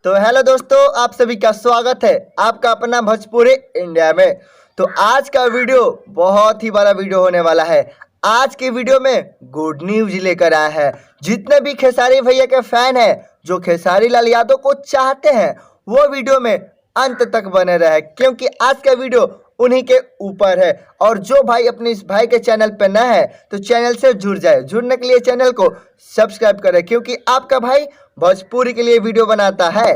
तो हेलो दोस्तों, आप सभी का स्वागत है आपका अपना भोजपुरी इंडिया में। तो आज का वीडियो बहुत ही बड़ा वीडियो होने वाला है। आज के वीडियो में गुड न्यूज लेकर आया है। जितने भी खेसारी भैया के फैन हैं, जो खेसारी लाल यादव को चाहते हैं, वो वीडियो में अंत तक बने रहे, क्योंकि आज का वीडियो उन्हीं के ऊपर है। और जो भाई अपने इस भाई के चैनल पे नया है तो चैनल से जुड़ जाए। जुड़ने के लिए चैनल को सब्सक्राइब करें, क्योंकि आपका भाई भोजपुरी के लिए वीडियो बनाता है।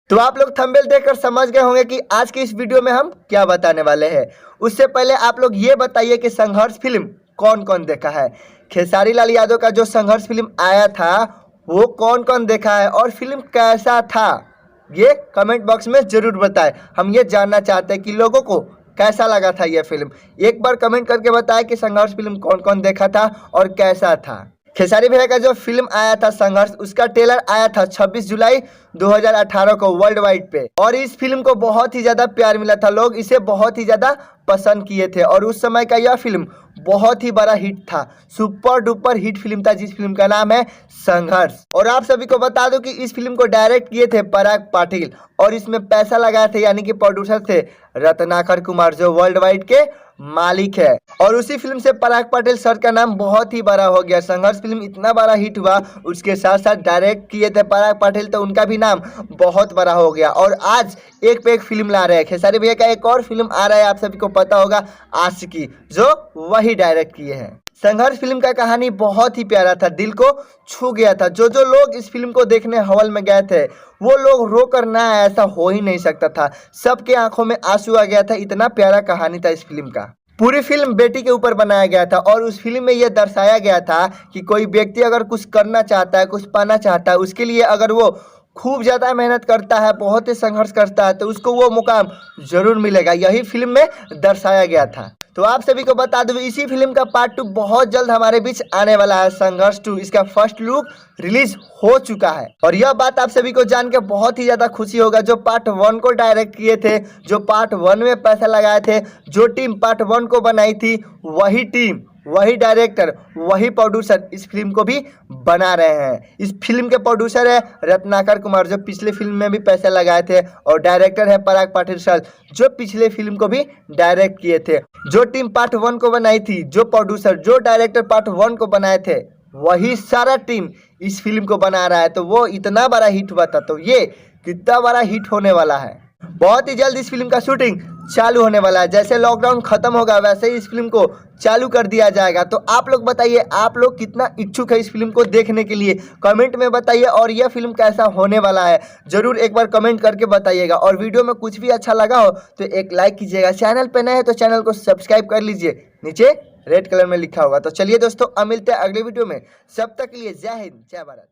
तो आप लोग थंबनेल देखकर समझ गए होंगे कि आज की इस वीडियो में हम क्या बताने वाले हैं। उससे पहले आप लोग ये बताइए कि संघर्ष फिल्म कौन कौन देखा है। खेसारी लाल यादव का जो संघर्ष फिल्म आया था वो कौन कौन देखा है और फिल्म कैसा था, ये कमेंट बॉक्स में जरूर बताएं। हम ये जानना चाहते हैं कि लोगों को कैसा लगा था ये फिल्म। एक बार कमेंट करके बताएं कि संघर्ष फिल्म कौन कौन देखा था और कैसा था। खेसारी भैया का जो फिल्म आया था संघर्ष, उसका ट्रेलर आया था 26 जुलाई 2018 को वर्ल्ड वाइड पे, और इस फिल्म को बहुत ही ज्यादा प्यार मिला था। लोग इसे बहुत ही ज्यादा पसंद किए थे और उस समय का यह फिल्म बहुत ही बड़ा हिट था। सुपर डुपर हिट फिल्म था, जिस फिल्म का नाम है संघर्ष। और आप सभी को बता दूं कि इस फिल्म को डायरेक्ट किए थे पराग पाटिल, और इसमें पैसा लगाए थे यानी कि प्रोड्यूसर थे रत्नाकर कुमार, जो वर्ल्ड वाइड के मालिक है। और उसी फिल्म से पराग पाटिल सर का नाम बहुत ही बड़ा हो गया। संघर्ष फिल्म इतना बड़ा हिट हुआ, उसके साथ साथ डायरेक्ट किए थे पराग पाटिल, तो उनका भी नाम बहुत बड़ा हो गया। और आज एक पे एक फिल्म ला रहे हैं। खेसारी भैया का एक और फिल्म आ रहा है, आप सभी को पता होगा, आशिकी, जो वही डायरेक्ट किए हैं। संघर्ष फिल्म का कहानी बहुत ही प्यारा था, दिल को छू गया था। जो जो लोग इस फिल्म को देखने हॉल में गए थे वो लोग रो कर ना आए, ऐसा हो ही नहीं सकता था। सबके आंखों में आंसू आ गया था, इतना प्यारा कहानी था इस फिल्म का। पूरी फिल्म बेटी के ऊपर बनाया गया था और उस फिल्म में यह दर्शाया गया था कि कोई व्यक्ति अगर कुछ करना चाहता है, कुछ पाना चाहता है, उसके लिए अगर वो खूब ज़्यादा मेहनत करता है, बहुत ही संघर्ष करता है, तो उसको वो मुकाम जरूर मिलेगा। यही फिल्म में दर्शाया गया था। तो आप सभी को बता दूं, इसी फिल्म का पार्ट 2 बहुत जल्द हमारे बीच आने वाला है। संघर्ष 2 इसका फर्स्ट लुक रिलीज हो चुका है, और यह बात आप सभी को जान के बहुत ही ज्यादा खुशी होगा। जो पार्ट 1 को डायरेक्ट किए थे, जो पार्ट 1 में पैसा लगाए थे, जो टीम पार्ट 1 को बनाई थी, वही टीम, वही डायरेक्टर, वही प्रोड्यूसर इस फिल्म को भी बना रहे हैं। इस फिल्म के प्रोड्यूसर है रत्नाकर कुमार, जो पिछले फिल्म में भी पैसे लगाए थे, और डायरेक्टर है पराग पाटिल सर, जो पिछले फिल्म को भी डायरेक्ट किए थे। जो टीम पार्ट 1 को बनाई थी, जो प्रोड्यूसर, जो डायरेक्टर पार्ट 1 को बनाए थे, वही सारा टीम इस फिल्म को बना रहा है। तो वो इतना बड़ा हिट हुआ था, तो ये कितना बड़ा हिट होने वाला है। बहुत ही जल्द इस फिल्म का शूटिंग चालू होने वाला है। जैसे लॉकडाउन खत्म होगा वैसे ही इस फिल्म को चालू कर दिया जाएगा। तो आप लोग बताइए, आप लोग कितना इच्छुक है इस फिल्म को देखने के लिए, कमेंट में बताइए। और यह फिल्म कैसा होने वाला है जरूर एक बार कमेंट करके बताइएगा। और वीडियो में कुछ भी अच्छा लगा हो तो एक लाइक कीजिएगा। चैनल पे नए हैं तो चैनल को सब्सक्राइब कर लीजिए, नीचे रेड कलर में लिखा होगा। तो चलिए दोस्तों, अब मिलते हैं अगले वीडियो में। सब तक के लिए जय हिंद, जय भारत।